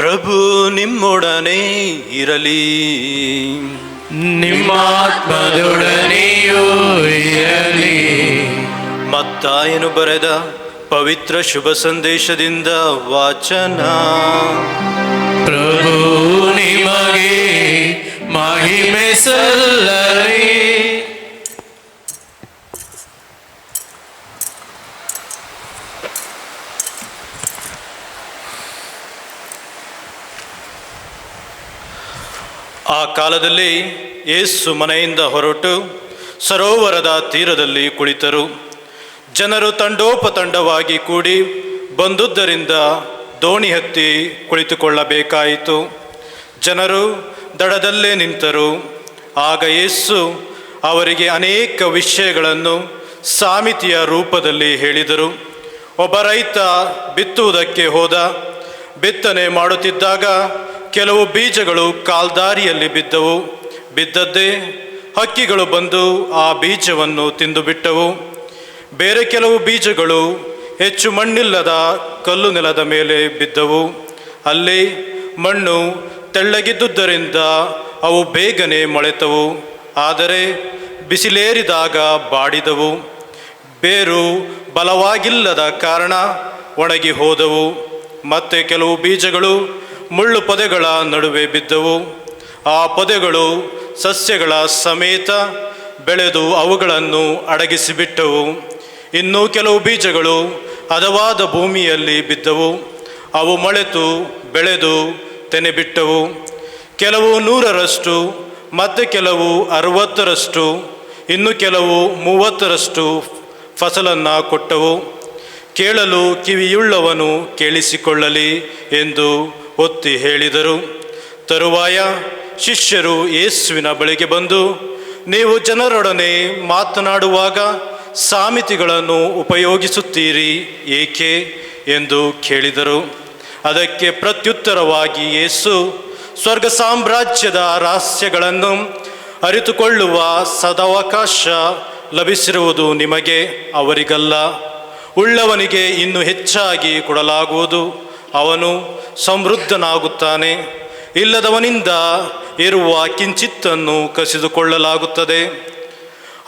ಪ್ರಭು ನಿಮ್ಮೊಡನೆ ಇರಲಿ. ನಿಮ್ಮಾತ್ಮದೊಡನೆಯೂ ಇರಲಿ. ಮತ್ತಾಯನು ಬರೆದ ಪವಿತ್ರ ಶುಭ ಸಂದೇಶದಿಂದ ವಾಚನ. ಪ್ರಭು ನಿಮಗೆ ಮಹಿಮೆ ಸಲ್ಲಲಿ. ಆ ಕಾಲದಲ್ಲಿ ಯೇಸು ಮನೆಯಿಂದ ಹೊರಟು ಸರೋವರದ ತೀರದಲ್ಲಿ ಕುಳಿತರು. ಜನರು ತಂಡೋಪತಂಡವಾಗಿ ಕೂಡಿ ಬಂದುದರಿಂದ ದೋಣಿ ಹತ್ತಿ ಕುಳಿತುಕೊಳ್ಳಬೇಕಾಯಿತು. ಜನರು ದಡದಲ್ಲೇ ನಿಂತರು. ಆಗ ಯೇಸು ಅವರಿಗೆ ಅನೇಕ ವಿಷಯಗಳನ್ನು ಸಾಮಿತಿಯ ರೂಪದಲ್ಲಿ ಹೇಳಿದರು. ಒಬ್ಬ ರೈತ ಬಿತ್ತುವುದಕ್ಕೆ ಹೋದ. ಬಿತ್ತನೆ ಮಾಡುತ್ತಿದ್ದಾಗ ಕೆಲವು ಬೀಜಗಳು ಕಾಲ್ದಾರಿಯಲ್ಲಿ ಬಿದ್ದವು. ಬಿದ್ದದ್ದೇ ಹಕ್ಕಿಗಳು ಬಂದು ಆ ಬೀಜವನ್ನು ತಿಂದು ಬಿಟ್ಟವು. ಬೇರೆ ಕೆಲವು ಬೀಜಗಳು ಹೆಚ್ಚು ಮಣ್ಣಿಲ್ಲದ ಕಲ್ಲು ನೆಲದ ಮೇಲೆ ಬಿದ್ದವು. ಅಲ್ಲಿ ಮಣ್ಣು ತೆಳ್ಳಗಿದ್ದುದರಿಂದ ಅವು ಬೇಗನೆ ಮೊಳೆತವು. ಆದರೆ ಬಿಸಿಲೇರಿದಾಗ ಬಾಡಿದವು. ಬೇರು ಬಲವಾಗಿಲ್ಲದ ಕಾರಣ ಒಣಗಿ ಹೋದವು. ಮತ್ತೆ ಕೆಲವು ಬೀಜಗಳು ಮುಳ್ಳು ಪೊದೆಗಳ ನಡುವೆ ಬಿದ್ದವು. ಆ ಪೊದೆಗಳು ಸಸ್ಯಗಳ ಸಮೇತ ಬೆಳೆದು ಅವುಗಳನ್ನು ಅಡಗಿಸಿಬಿಟ್ಟವು. ಇನ್ನೂ ಕೆಲವು ಬೀಜಗಳು ಹದವಾದ ಭೂಮಿಯಲ್ಲಿ ಬಿದ್ದವು. ಅವು ಮೊಳೆತು ಬೆಳೆದು ತೆನೆ ಬಿಟ್ಟವು. ಕೆಲವು 100ರಷ್ಟು, ಮತ್ತೆ ಕೆಲವು 60ರಷ್ಟು, ಇನ್ನು ಕೆಲವು 30ರಷ್ಟು ಫಸಲನ್ನು ಕೊಟ್ಟವು. ಕೇಳಲು ಕಿವಿಯುಳ್ಳವನು ಕೇಳಿಸಿಕೊಳ್ಳಲಿ ಎಂದು ಒತ್ತಿ ಹೇಳಿದರು. ತರುವಾಯ ಶಿಷ್ಯರು ಯೇಸುವಿನ ಬಳಿಗೆ ಬಂದು, ನೀವು ಜನರೊಡನೆ ಮಾತನಾಡುವಾಗ ಸಾಮಿತಿಗಳನ್ನು ಉಪಯೋಗಿಸುತ್ತೀರಿ ಏಕೆ ಎಂದು ಕೇಳಿದರು. ಅದಕ್ಕೆ ಪ್ರತ್ಯುತ್ತರವಾಗಿ ಯೇಸು, ಸ್ವರ್ಗ ಸಾಮ್ರಾಜ್ಯದ ರಹಸ್ಯಗಳನ್ನು ಅರಿತುಕೊಳ್ಳುವ ಸದಾವಕಾಶ ಲಭಿಸಿರುವುದು ನಿಮಗೆ, ಅವರಿಗಲ್ಲ. ಉಳ್ಳವನಿಗೆ ಇನ್ನೂ ಹೆಚ್ಚಾಗಿ ಕೊಡಲಾಗುವುದು, ಅವನು ಸಮೃದ್ಧನಾಗುತ್ತಾನೆ. ಇಲ್ಲದವನಿಂದ ಇರುವ ಕಿಂಚಿತ್ತನ್ನು ಕಸಿದುಕೊಳ್ಳಲಾಗುತ್ತದೆ.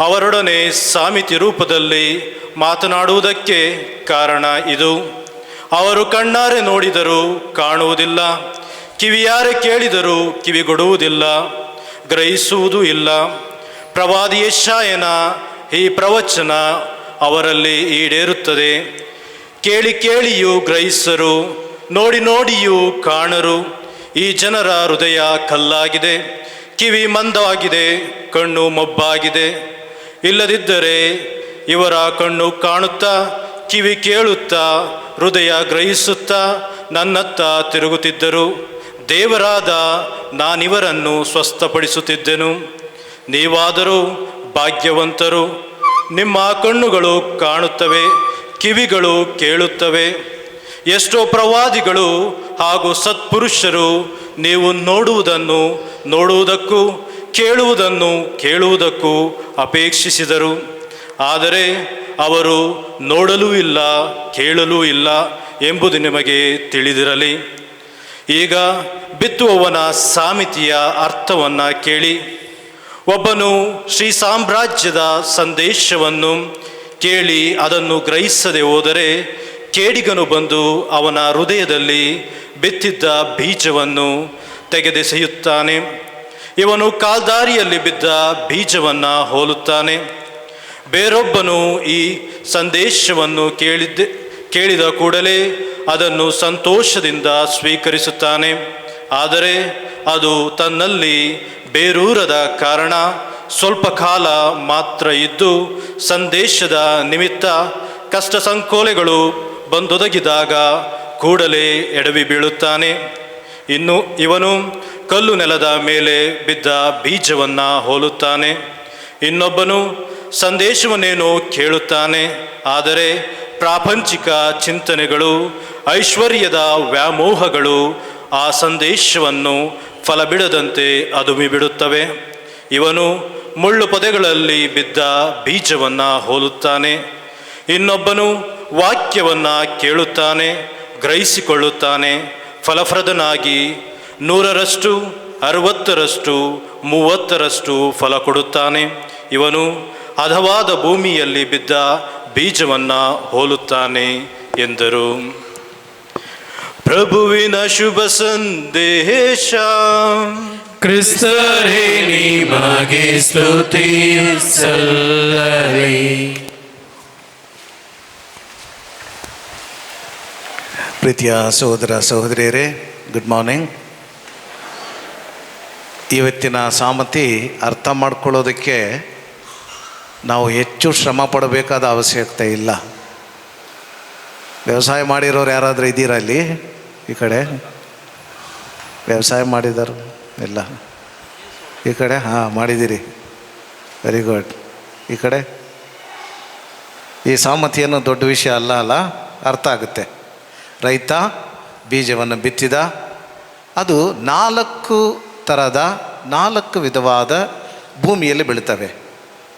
ಅವರೊಡನೆ ಸಾಮಿತಿ ರೂಪದಲ್ಲಿ ಮಾತನಾಡುವುದಕ್ಕೆ ಕಾರಣ ಇದು: ಅವರು ಕಣ್ಣಾರೆ ನೋಡಿದರೂ ಕಾಣುವುದಿಲ್ಲ, ಕಿವಿಯಾರೆ ಕೇಳಿದರೂ ಕಿವಿಗೊಡುವುದಿಲ್ಲ, ಗ್ರಹಿಸುವುದೂ ಇಲ್ಲ. ಪ್ರವಾದಿ ಯೆಶಾಯನ ಈ ಪ್ರವಚನ ಅವರಲ್ಲಿ ಈಡೇರುತ್ತದೆ. ಕೇಳಿ ಕೇಳಿಯೂ ಗ್ರಹಿಸರು, ನೋಡಿ ನೋಡಿಯೂ ಕಾಣರು. ಈ ಜನರ ಹೃದಯ ಕಲ್ಲಾಗಿದೆ, ಕಿವಿ ಮಂದವಾಗಿದೆ, ಕಣ್ಣು ಮೊಬ್ಬಾಗಿದೆ. ಇಲ್ಲದಿದ್ದರೆ ಇವರ ಕಣ್ಣು ಕಾಣುತ್ತಾ, ಕಿವಿ ಕೇಳುತ್ತಾ, ಹೃದಯ ಗ್ರಹಿಸುತ್ತಾ ನನ್ನತ್ತ ತಿರುಗುತ್ತಿದ್ದರು. ದೇವರಾದ ನಾನಿವರನ್ನು ಸ್ವಸ್ಥಪಡಿಸುತ್ತಿದ್ದೆನು. ನೀವಾದರೂ ಭಾಗ್ಯವಂತರು. ನಿಮ್ಮ ಕಣ್ಣುಗಳು ಕಾಣುತ್ತವೆ, ಕಿವಿಗಳು ಕೇಳುತ್ತವೆ. ಎಷ್ಟೋ ಪ್ರವಾದಿಗಳು ಹಾಗೂ ಸತ್ಪುರುಷರು ನೀವು ನೋಡುವುದನ್ನು ನೋಡುವುದಕ್ಕೂ ಕೇಳುವುದನ್ನು ಕೇಳುವುದಕ್ಕೂ ಅಪೇಕ್ಷಿಸಿದರು, ಆದರೆ ಅವರು ನೋಡಲೂ ಇಲ್ಲ, ಕೇಳಲೂ ಇಲ್ಲ ಎಂಬುದು ನಿಮಗೆ ತಿಳಿದಿರಲಿ. ಈಗ ಬಿತ್ತುವವನ ಸಾಮಿತಿಯ ಅರ್ಥವನ್ನು ಕೇಳಿ. ಒಬ್ಬನು ಶ್ರೀ ಸಾಮ್ರಾಜ್ಯದ ಸಂದೇಶವನ್ನು ಕೇಳಿ ಅದನ್ನು ಗ್ರಹಿಸದೆ ಹೋದರೆ, ಕೇಡಿಗನು ಬಂದು ಅವನ ಹೃದಯದಲ್ಲಿ ಬಿತ್ತಿದ್ದ ಬೀಜವನ್ನು ತೆಗೆದೆಸೆಯುತ್ತಾನೆ. ಇವನು ಕಾಲ್ದಾರಿಯಲ್ಲಿ ಬಿದ್ದ ಬೀಜವನ್ನು ಹೋಲುತ್ತಾನೆ. ಬೇರೊಬ್ಬನು ಈ ಸಂದೇಶವನ್ನು ಕೇಳಿದ ಕೂಡಲೇ ಅದನ್ನು ಸಂತೋಷದಿಂದ ಸ್ವೀಕರಿಸುತ್ತಾನೆ. ಆದರೆ ಅದು ತನ್ನಲ್ಲಿ ಬೇರೂರದ ಕಾರಣ ಸ್ವಲ್ಪ ಕಾಲ ಮಾತ್ರ ಇದ್ದು, ಸಂದೇಶದ ನಿಮಿತ್ತ ಕಷ್ಟ ಸಂಕೋಲೆಗಳು ಬಂದೊದಗಿದಾಗ ಕೂಡಲೇ ಎಡವಿ ಬೀಳುತ್ತಾನೆ. ಇನ್ನು ಇವನು ಕಲ್ಲು ನೆಲದ ಮೇಲೆ ಬಿದ್ದ ಬೀಜವನ್ನು ಹೋಲುತ್ತಾನೆ. ಇನ್ನೊಬ್ಬನು ಸಂದೇಶವನ್ನೇನೋ ಕೇಳುತ್ತಾನೆ, ಆದರೆ ಪ್ರಾಪಂಚಿಕ ಚಿಂತನೆಗಳು, ಐಶ್ವರ್ಯದ ವ್ಯಾಮೋಹಗಳು ಆ ಸಂದೇಶವನ್ನು ಫಲಬಿಡದಂತೆ ಅದುಮಿಬಿಡುತ್ತವೆ. ಇವನು ಮುಳ್ಳು ಪೊದೆಗಳಲ್ಲಿ ಬಿದ್ದ ಬೀಜವನ್ನು ಹೋಲುತ್ತಾನೆ. ಇನ್ನೊಬ್ಬನು ವಾಕ್ಯವನ್ನು ಕೇಳುತ್ತಾನೆ, ಗ್ರಹಿಸಿಕೊಳ್ಳುತ್ತಾನೆ, ಫಲಪ್ರದನಾಗಿ 100ರಷ್ಟು 60ರಷ್ಟು 30ರಷ್ಟು ಫಲ ಕೊಡುತ್ತಾನೆ. ಇವನು ಹದವಾದ ಭೂಮಿಯಲ್ಲಿ ಬಿದ್ದ ಬೀಜವನ್ನು ಹೋಲುತ್ತಾನೆ ಎಂದರು. ಪ್ರಭುವಿನ ಶುಭ ಸಂದೇಶ. ಕ್ರಿಸ್ತರೇ ನಿಮಗೆ ಸ್ತುತಿ ಸಲ್ಲಲಿ. ಪ್ರೀತಿಯ ಸಹೋದರ ಸಹೋದರಿಯರೇ, ಗುಡ್ ಮಾರ್ನಿಂಗ್. ಇವತ್ತಿನ ಸಾಮತಿ ಅರ್ಥ ಮಾಡ್ಕೊಳ್ಳೋದಕ್ಕೆ ನಾವು ಹೆಚ್ಚು ಶ್ರಮ ಪಡಬೇಕಾದ ಅವಶ್ಯಕತೆ ಇಲ್ಲ. ವ್ಯವಸಾಯ ಮಾಡಿರೋರು ಯಾರಾದರೂ ಇದ್ದೀರಾ ಇಲ್ಲಿ? ಈ ಕಡೆ ವ್ಯವಸಾಯ ಮಾಡಿದರು ಎಲ್ಲ ಈ ಕಡೆ? ಹಾಂ, ಮಾಡಿದ್ದೀರಿ, ವೆರಿ ಗುಡ್. ಈ ಕಡೆ ಈ ಸಾಮತಿ ಏನು ದೊಡ್ಡ ವಿಷಯ ಅಲ್ಲ, ಅರ್ಥ ಆಗುತ್ತೆ. ರೈತ ಬೀಜವನ್ನು ಬಿತ್ತಿದ, ಅದು 4 ಥರದ 4 ವಿಧವಾದ ಭೂಮಿಯಲ್ಲಿ ಬೆಳೀತವೆ.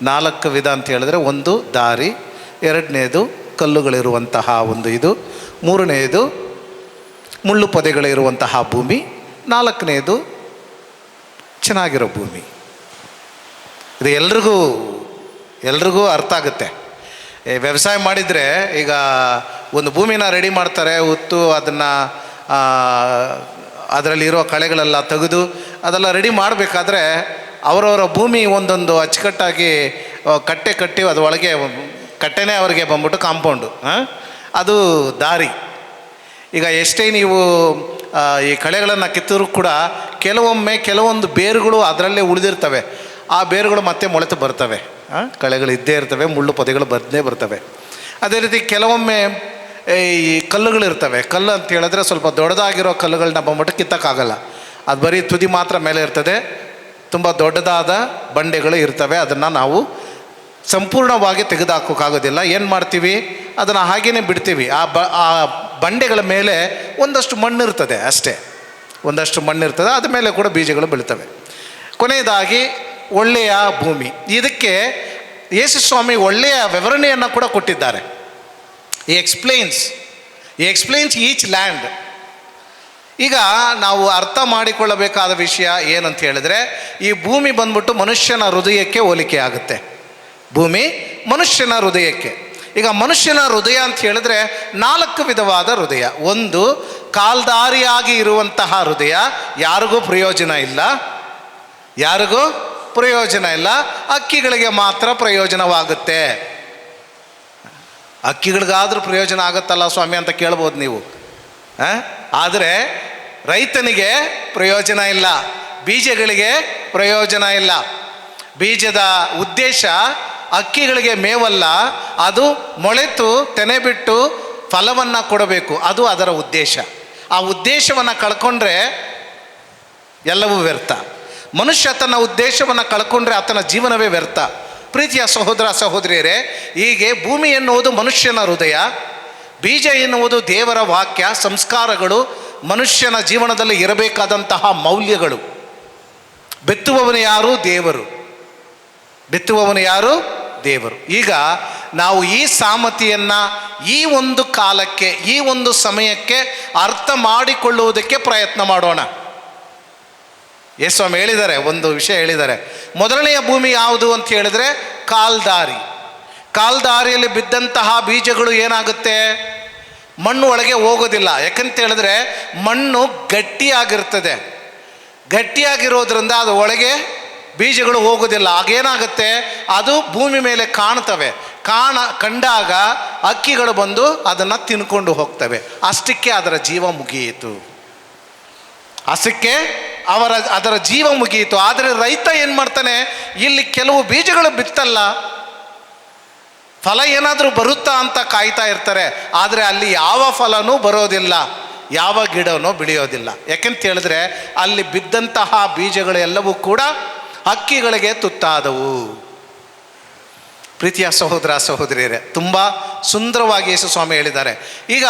4 ವಿಧ ಅಂತ ಹೇಳಿದ್ರೆ, ಒಂದು ದಾರಿ, 2ನೇದು ಕಲ್ಲುಗಳಿರುವಂತಹ ಒಂದು ಇದು, 3ನೇದು ಮುಳ್ಳು ಪೊದೆಗಳಿರುವಂತಹ ಭೂಮಿ, 4ನೇದು ಚೆನ್ನಾಗಿರೋ ಭೂಮಿ. ಇದು ಎಲ್ರಿಗೂ ಅರ್ಥ ಆಗುತ್ತೆ. ವ್ಯವಸಾಯ ಮಾಡಿದರೆ ಈಗ ಒಂದು ಭೂಮಿನ ರೆಡಿ ಮಾಡ್ತಾರೆ, ಉತ್ತು ಅದನ್ನು ಅದರಲ್ಲಿರೋ ಕಳೆಗಳೆಲ್ಲ ತೆಗೆದು ಅದೆಲ್ಲ ರೆಡಿ ಮಾಡಬೇಕಾದ್ರೆ ಅವರವರ ಭೂಮಿ ಒಂದೊಂದು ಅಚ್ಚುಕಟ್ಟಾಗಿ ಕಟ್ಟಿ ಅದು ಒಳಗೆ ಕಟ್ಟೆನೇ ಅವರಿಗೆ ಬಂದ್ಬಿಟ್ಟು ಕಾಂಪೌಂಡು, ಅದು ದಾರಿ. ಈಗ ಎಷ್ಟೇ ನೀವು ಈ ಕಳೆಗಳನ್ನು ಕಿತ್ತರೂ ಕೂಡ ಕೆಲವೊಂದು ಬೇರುಗಳು ಅದರಲ್ಲೇ ಉಳಿದಿರ್ತವೆ. ಆ ಬೇರುಗಳು ಮತ್ತೆ ಮೊಳೆತು ಬರ್ತವೆ. ಕಳೆಗಳು ಇದ್ದೇ ಇರ್ತವೆ, ಮುಳ್ಳು ಪೊದೆಗಳು ಬಂದೇ ಬರ್ತವೆ. ಅದೇ ರೀತಿ ಕೆಲವೊಮ್ಮೆ ಈ ಕಲ್ಲುಗಳಿರ್ತವೆ. ಕಲ್ಲು ಅಂತ ಹೇಳಿದ್ರೆ ಸ್ವಲ್ಪ ದೊಡ್ಡದಾಗಿರೋ ಕಲ್ಲುಗಳನ್ನ ಬಂದ್ಬಿಟ್ಟು ಕಿತ್ತಕ್ಕಾಗಲ್ಲ, ಅದು ಬರೀ ತುದಿ ಮಾತ್ರ ಮೇಲೆ ಇರ್ತದೆ. ತುಂಬ ದೊಡ್ಡದಾದ ಬಂಡೆಗಳು ಇರ್ತವೆ, ಅದನ್ನು ನಾವು ಸಂಪೂರ್ಣವಾಗಿ ತೆಗೆದುಹಾಕೋಕ್ಕಾಗೋದಿಲ್ಲ. ಏನು ಮಾಡ್ತೀವಿ, ಅದನ್ನು ಹಾಗೇ ಬಿಡ್ತೀವಿ. ಆ ಬಂಡೆಗಳ ಮೇಲೆ ಒಂದಷ್ಟು ಮಣ್ಣಿರ್ತದೆ, ಅಷ್ಟೇ, ಒಂದಷ್ಟು ಮಣ್ಣಿರ್ತದೆ, ಅದ ಮೇಲೆ ಕೂಡ ಬೀಜಗಳು ಬೆಳೀತವೆ. ಕೊನೆಯದಾಗಿ ಒಳ್ಳೆಯ ಭೂಮಿ. ಇದಕ್ಕೆ ಯೇಸು ಸ್ವಾಮಿ ಒಳ್ಳೆಯ ವಿವರಣೆಯನ್ನು ಕೂಡ ಕೊಟ್ಟಿದ್ದಾರೆ. ಈ ಎಕ್ಸ್ಪ್ಲೇನ್ಸ್ ಈಚ್ ಲ್ಯಾಂಡ್. ಈಗ ನಾವು ಅರ್ಥ ಮಾಡಿಕೊಳ್ಳಬೇಕಾದ ವಿಷಯ ಏನಂತ ಹೇಳಿದ್ರೆ, ಈ ಭೂಮಿ ಬಂದ್ಬಿಟ್ಟು ಮನುಷ್ಯನ ಹೃದಯಕ್ಕೆ ಹೋಲಿಕೆ ಆಗುತ್ತೆ. ಭೂಮಿ ಮನುಷ್ಯನ ಹೃದಯಕ್ಕೆ. ಈಗ ಮನುಷ್ಯನ ಹೃದಯ ಅಂತ ಹೇಳಿದ್ರೆ 4 ವಿಧವಾದ ಹೃದಯ. ಒಂದು ಕಾಲ್ದಾರಿಯಾಗಿ ಇರುವಂತಹ ಹೃದಯ, ಯಾರಿಗೂ ಪ್ರಯೋಜನ ಇಲ್ಲ, ಹಕ್ಕಿಗಳಿಗೆ ಮಾತ್ರ ಪ್ರಯೋಜನವಾಗುತ್ತೆ. ಹಕ್ಕಿಗಳಿಗಾದ್ರೂ ಪ್ರಯೋಜನ ಆಗುತ್ತಲ್ಲ ಸ್ವಾಮಿ ಅಂತ ಕೇಳ್ಬೋದು ನೀವು. ಆದರೆ ರೈತನಿಗೆ ಪ್ರಯೋಜನ ಇಲ್ಲ, ಬೀಜಗಳಿಗೆ ಪ್ರಯೋಜನ ಇಲ್ಲ. ಬೀಜದ ಉದ್ದೇಶ ಹಕ್ಕಿಗಳಿಗೆ ಮೇವಲ್ಲ, ಅದು ಮೊಳೆತು ತೆನೆ ಬಿಟ್ಟು ಫಲವನ್ನು ಕೊಡಬೇಕು, ಅದು ಅದರ ಉದ್ದೇಶ. ಆ ಉದ್ದೇಶವನ್ನು ಕಳ್ಕೊಂಡ್ರೆ ಎಲ್ಲವೂ ವ್ಯರ್ಥ. ಮನುಷ್ಯ ತನ್ನ ಉದ್ದೇಶವನ್ನು ಕಳ್ಕೊಂಡ್ರೆ ಆತನ ಜೀವನವೇ ವ್ಯರ್ಥ. ಪ್ರೀತಿಯ ಸಹೋದರ ಸಹೋದರಿಯರೇ, ಹೀಗೆ ಭೂಮಿ ಎನ್ನುವುದು ಮನುಷ್ಯನ ಹೃದಯ, ಬೀಜ ಎನ್ನುವುದು ದೇವರ ವಾಕ್ಯ, ಸಂಸ್ಕಾರಗಳು, ಮನುಷ್ಯನ ಜೀವನದಲ್ಲಿ ಇರಬೇಕಾದಂತಹ ಮೌಲ್ಯಗಳು. ಬಿತ್ತುವವನು ಯಾರು? ದೇವರು. ಈಗ ನಾವು ಈ ಸಾಮತಿಯನ್ನು ಈ ಒಂದು ಕಾಲಕ್ಕೆ, ಈ ಒಂದು ಸಮಯಕ್ಕೆ ಅರ್ಥ ಮಾಡಿಕೊಳ್ಳುವುದಕ್ಕೆ ಪ್ರಯತ್ನ ಮಾಡೋಣ. ಯೇಸುಸ್ವಾಮಿ ಹೇಳಿದ್ದಾರೆ, ಒಂದು ವಿಷಯ ಹೇಳಿದ್ದಾರೆ. ಮೊದಲನೆಯ ಭೂಮಿ ಯಾವುದು ಅಂತ ಹೇಳಿದ್ರೆ ಕಾಲ್ದಾರಿಯಲ್ಲಿ ಬಿದ್ದಂತಹ ಬೀಜಗಳು ಏನಾಗುತ್ತೆ, ಮಣ್ಣು ಒಳಗೆ ಹೋಗೋದಿಲ್ಲ. ಯಾಕಂತ ಹೇಳಿದ್ರೆ ಮಣ್ಣು ಗಟ್ಟಿಯಾಗಿರೋದ್ರಿಂದ ಅದು ಒಳಗೆ ಬೀಜಗಳು ಹೋಗೋದಿಲ್ಲ. ಆಗೇನಾಗುತ್ತೆ, ಅದು ಭೂಮಿ ಮೇಲೆ ಕಾಣ್ತವೆ. ಕಂಡಾಗ ಹಕ್ಕಿಗಳು ಬಂದು ಅದನ್ನು ತಿನ್ಕೊಂಡು ಹೋಗ್ತವೆ. ಅಷ್ಟಕ್ಕೆ ಅದರ ಜೀವ ಮುಗಿಯಿತು. ಅದರ ಜೀವ ಮುಗಿಯಿತು. ಆದರೆ ರೈತ ಏನು ಮಾಡ್ತಾನೆ, ಇಲ್ಲಿ ಕೆಲವು ಬೀಜಗಳು ಬಿತ್ತಲ್ಲ, ಫಲ ಏನಾದರೂ ಬರುತ್ತಾ ಅಂತ ಕಾಯ್ತಾ ಇರ್ತಾರೆ. ಆದರೆ ಅಲ್ಲಿ ಯಾವ ಫಲನೂ ಬರೋದಿಲ್ಲ, ಯಾವ ಗಿಡನೂ ಬೆಳೆಯೋದಿಲ್ಲ. ಯಾಕೆಂತ ಹೇಳಿದ್ರೆ ಅಲ್ಲಿ ಬಿದ್ದಂತಹ ಬೀಜಗಳು ಎಲ್ಲವೂ ಕೂಡ ಹಕ್ಕಿಗಳಿಗೆ ತುತ್ತಾದವು. ಪ್ರೀತಿಯ ಸಹೋದರ ಸಹೋದರಿಯರೇ, ತುಂಬ ಸುಂದರವಾಗಿ ಯೇಸು ಸ್ವಾಮಿ ಹೇಳಿದ್ದಾರೆ. ಈಗ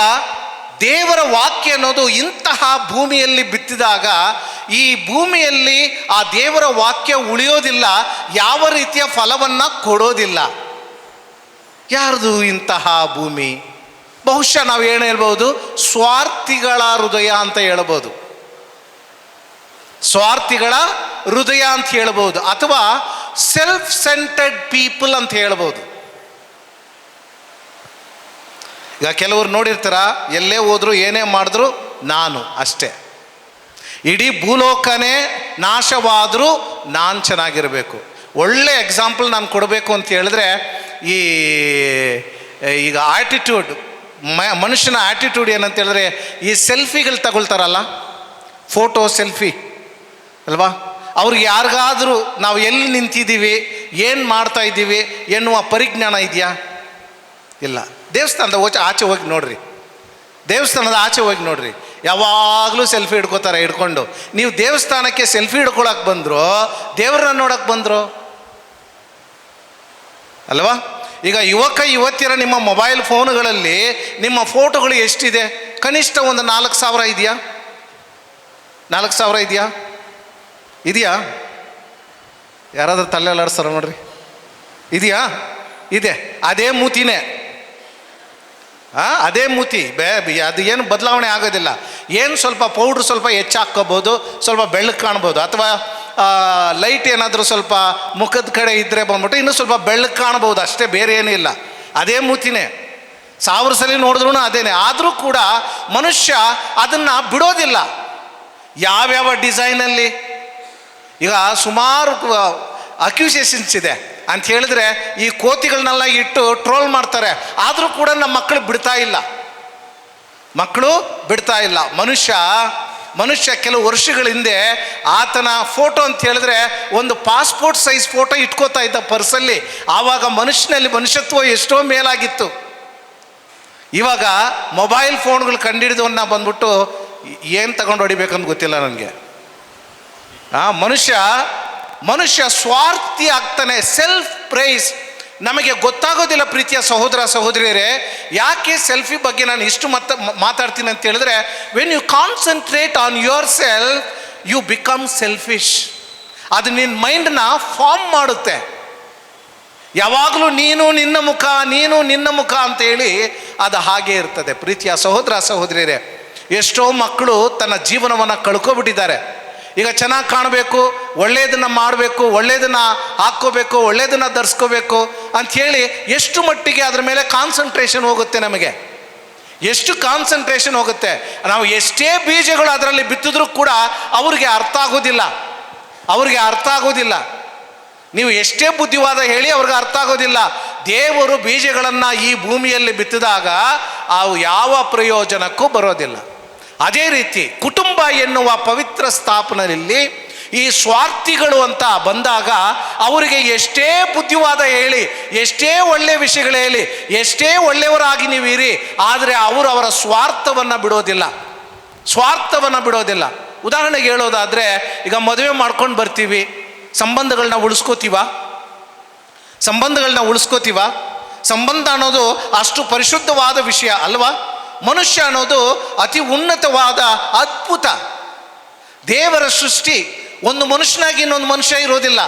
ದೇವರ ವಾಕ್ಯ ಅನ್ನೋದು ಇಂತಹ ಭೂಮಿಯಲ್ಲಿ ಬಿತ್ತಿದಾಗ ಈ ಭೂಮಿಯಲ್ಲಿ ಆ ದೇವರ ವಾಕ್ಯ ಉಳಿಯೋದಿಲ್ಲ, ಯಾವ ರೀತಿಯ ಫಲವನ್ನು ಕೊಡೋದಿಲ್ಲ. ಯಾರ್ದು ಇಂತಹ ಭೂಮಿ? ಬಹುಶಃ ನಾವು ಏನು ಹೇಳ್ಬೋದು, ಸ್ವಾರ್ಥಿಗಳ ಹೃದಯ ಅಂತ ಹೇಳ್ಬೋದು, ಸ್ವಾರ್ಥಿಗಳ ಹೃದಯ ಅಂತ ಹೇಳ್ಬೋದು, ಅಥವಾ ಸೆಲ್ಫ್ ಸೆಂಟರ್ಡ್ ಪೀಪಲ್ ಅಂತ ಹೇಳ್ಬೋದು. ಈಗ ಕೆಲವರು ನೋಡಿರ್ತಾರ, ಎಲ್ಲೇ ಹೋದ್ರು ಏನೇ ಮಾಡಿದ್ರು ನಾನು ಅಷ್ಟೇ, ಇಡೀ ಭೂಲೋಕನೇ ನಾಶವಾದರೂ ನಾನು ಚೆನ್ನಾಗಿರಬೇಕು. ಒಳ್ಳೆ ಎಕ್ಸಾಂಪಲ್ ನಾನು ಕೊಡಬೇಕು ಅಂತ ಹೇಳಿದ್ರೆ, ಈಗ ಆ್ಯಟಿಟ್ಯೂಡ್, ಮನುಷ್ಯನ ಆ್ಯಟಿಟ್ಯೂಡ್ ಏನಂತ ಹೇಳಿದ್ರೆ, ಈ ಸೆಲ್ಫಿಗಳು ತಗೊಳ್ತಾರಲ್ಲ, ಫೋಟೋ ಸೆಲ್ಫಿ ಅಲ್ವಾ, ಅವ್ರಿಗೆ ಯಾರಿಗಾದರೂ ನಾವು ಎಲ್ಲಿ ನಿಂತಿದ್ದೀವಿ, ಏನು ಮಾಡ್ತಾ ಇದ್ದೀವಿ ಎನ್ನುವ ಪರಿಜ್ಞಾನ ಇದೆಯಾ? ಇಲ್ಲ. ದೇವಸ್ಥಾನದ ಆಚೆ ಹೋಗಿ ನೋಡ್ರಿ, ದೇವಸ್ಥಾನದ ಆಚೆ ಹೋಗಿ ನೋಡ್ರಿ, ಯಾವಾಗಲೂ ಸೆಲ್ಫಿ ಹಿಡ್ಕೋತಾರೆ ಹಿಡ್ಕೊಂಡು. ನೀವು ದೇವಸ್ಥಾನಕ್ಕೆ ಸೆಲ್ಫಿ ಹಿಡ್ಕೊಳಕ್ಕೆ ಬಂದ್ರು, ದೇವ್ರನ್ನ ನೋಡಕ್ಕೆ ಬಂದ್ರು ಅಲ್ವಾ? ಈಗ ಯುವತಿಯರ ನಿಮ್ಮ ಮೊಬೈಲ್ ಫೋನ್ಗಳಲ್ಲಿ ನಿಮ್ಮ ಫೋಟೋಗಳು ಎಷ್ಟಿದೆ? ಕನಿಷ್ಠ ಒಂದು 4,000 ಇದೆಯಾ? 4,000 ಇದೆಯಾ? ಇದೆಯಾ? ಯಾರಾದ್ರೂ ತಲೆ ಅಲ್ಲಾಡ್ಸ್ತಾರ ನೋಡ್ರಿ, ಇದೆಯಾ? ಇದೆ. ಅದೇ ಮೂತಿನೇ, ಅದೇ ಮೂತಿ, ಅದು ಏನು ಬದಲಾವಣೆ ಆಗೋದಿಲ್ಲ. ಏನು ಸ್ವಲ್ಪ ಪೌಡ್ರ್ ಸ್ವಲ್ಪ ಹೆಚ್ಚು ಹಾಕ್ಕೋಬೋದು, ಸ್ವಲ್ಪ ಬೆಳ್ಳಗೆ ಕಾಣ್ಬೋದು, ಅಥವಾ ಲೈಟ್ ಏನಾದರೂ ಸ್ವಲ್ಪ ಮುಖದ ಕಡೆ ಇದ್ದರೆ ಬಂದ್ಬಿಟ್ಟು ಇನ್ನೂ ಸ್ವಲ್ಪ ಬೆಳ್ಳಗೆ ಕಾಣ್ಬೋದು, ಅಷ್ಟೇ, ಬೇರೆ ಏನೂ ಇಲ್ಲ. ಅದೇ ಮೂತಿನೇ, 1000 ಸಲ ನೋಡಿದ್ರೂ ಅದೇನೆ. ಆದರೂ ಕೂಡ ಮನುಷ್ಯ ಅದನ್ನು ಬಿಡೋದಿಲ್ಲ. ಯಾವ್ಯಾವ ಡಿಸೈನಲ್ಲಿ ಈಗ ಸುಮಾರು ಅಕ್ಯೂಸೇಷನ್ಸ್ ಇದೆ ಅಂತ ಹೇಳಿದ್ರೆ, ಈ ಕೋತಿಗಳನ್ನೆಲ್ಲ ಇಟ್ಟು ಟ್ರೋಲ್ ಮಾಡ್ತಾರೆ. ಆದರೂ ಕೂಡ ನಮ್ಮ ಮಕ್ಕಳು ಬಿಡ್ತಾ ಇಲ್ಲ, ಮಕ್ಕಳು ಬಿಡ್ತಾ ಇಲ್ಲ. ಮನುಷ್ಯ ಕೆಲವು ವರ್ಷಗಳ ಹಿಂದೆ ಆತನ ಫೋಟೋ ಅಂತ ಹೇಳಿದ್ರೆ ಒಂದು ಪಾಸ್ಪೋರ್ಟ್ ಸೈಜ್ ಫೋಟೋ ಇಟ್ಕೋತಾ ಇದ್ದ ಪರ್ಸಲ್ಲಿ. ಆವಾಗ ಮನುಷ್ಯನಲ್ಲಿ ಮನುಷ್ಯತ್ವ ಎಷ್ಟೋ ಮೇಲಾಗಿತ್ತು. ಇವಾಗ ಮೊಬೈಲ್ ಫೋನ್ಗಳು ಕಂಡಿಡಿದವನ್ನ ಬಂದ್ಬಿಟ್ಟು ಏನು ತಗೊಂಡು ಹೊಡಿಬೇಕಂತ ಗೊತ್ತಿಲ್ಲ ನನಗೆ. ಮನುಷ್ಯ ಸ್ವಾರ್ಥಿ ಆಗ್ತಾನೆ, ಸೆಲ್ಫ್ ಪ್ರೈಸ್. ನಮಗೆ ಗೊತ್ತಾಗೋದಿಲ್ಲ ಪ್ರೀತಿಯ ಸಹೋದರ ಸಹೋದರಿಯರೇ, ಯಾಕೆ ಸೆಲ್ಫಿ ಬಗ್ಗೆ ನಾನು ಇಷ್ಟು ಮಾತಾಡ್ತೀನಿ ಅಂತ ಹೇಳಿದ್ರೆ, when you concentrate on yourself you become selfish. ಅದು ನಿನ್ನ ಮೈಂಡ್ನ ಫಾರ್ಮ್ ಮಾಡುತ್ತೆ. ಯಾವಾಗಲೂ ನೀನು ನಿನ್ನ ಮುಖ ಅಂತ ಹೇಳಿ ಅದು ಹಾಗೆ ಇರ್ತದೆ. ಪ್ರೀತಿಯ ಸಹೋದರ ಸಹೋದರಿಯರೇ, ಎಷ್ಟೋ ಮಕ್ಕಳು ತನ್ನ ಜೀವನವನ್ನು ಕಳ್ಕೊಬಿಟ್ಟಿದ್ದಾರೆ. ಈಗ ಚೆನ್ನಾಗಿ ಕಾಣಬೇಕು, ಒಳ್ಳೆಯದನ್ನು ಮಾಡಬೇಕು, ಒಳ್ಳೆಯದನ್ನು ಹಾಕ್ಕೋಬೇಕು, ಒಳ್ಳೆಯದನ್ನು ಧರಿಸ್ಕೋಬೇಕು ಅಂಥೇಳಿ ಎಷ್ಟು ಮಟ್ಟಿಗೆ ಅದರ ಮೇಲೆ ಕಾನ್ಸಂಟ್ರೇಷನ್ ಹೋಗುತ್ತೆ, ನಮಗೆ ಎಷ್ಟು ಕಾನ್ಸಂಟ್ರೇಷನ್ ಹೋಗುತ್ತೆ. ನಾವು ಎಷ್ಟೇ ಬೀಜಗಳು ಅದರಲ್ಲಿ ಬಿತ್ತಿದ್ರೂ ಕೂಡ ಅವ್ರಿಗೆ ಅರ್ಥ ಆಗೋದಿಲ್ಲ. ನೀವು ಎಷ್ಟೇ ಬುದ್ಧಿವಾದ ಹೇಳಿ ಅವ್ರಿಗೆ ಅರ್ಥ ಆಗೋದಿಲ್ಲ. ದೇವರು ಬೀಜಗಳನ್ನು ಈ ಭೂಮಿಯಲ್ಲಿ ಬಿತ್ತಿದಾಗ ಅವು ಯಾವ ಪ್ರಯೋಜನಕ್ಕೂ ಬರೋದಿಲ್ಲ. ಅದೇ ರೀತಿ ಕುಟುಂಬ ಎನ್ನುವ ಪವಿತ್ರ ಸ್ಥಾಪನೆಯಲ್ಲಿ ಈ ಸ್ವಾರ್ಥಿಗಳು ಅಂತ ಬಂದಾಗ ಅವರಿಗೆ ಎಷ್ಟೇ ಬುದ್ಧಿವಾದ ಹೇಳಿ, ಎಷ್ಟೇ ಒಳ್ಳೆಯ ವಿಷಯಗಳು ಹೇಳಿ, ಎಷ್ಟೇ ಒಳ್ಳೆಯವರಾಗಿ ನೀವು ಇರಿ, ಆದರೆ ಅವರ ಸ್ವಾರ್ಥವನ್ನು ಬಿಡೋದಿಲ್ಲ. ಉದಾಹರಣೆಗೆ ಹೇಳೋದಾದರೆ, ಈಗ ಮದುವೆ ಮಾಡ್ಕೊಂಡು ಬರ್ತೀವಿ, ಸಂಬಂಧಗಳನ್ನ ಉಳಿಸ್ಕೋತೀವ. ಸಂಬಂಧ ಅನ್ನೋದು ಅಷ್ಟು ಪರಿಶುದ್ಧವಾದ ವಿಷಯ ಅಲ್ವಾ? ಮನುಷ್ಯ ಅನ್ನೋದು ಅತಿ ಉನ್ನತವಾದ ಅದ್ಭುತ ದೇವರ ಸೃಷ್ಟಿ. ಒಂದು ಮನುಷ್ಯನಾಗಿ ಇನ್ನೊಂದು ಮನುಷ್ಯ ಇರೋದಿಲ್ಲ.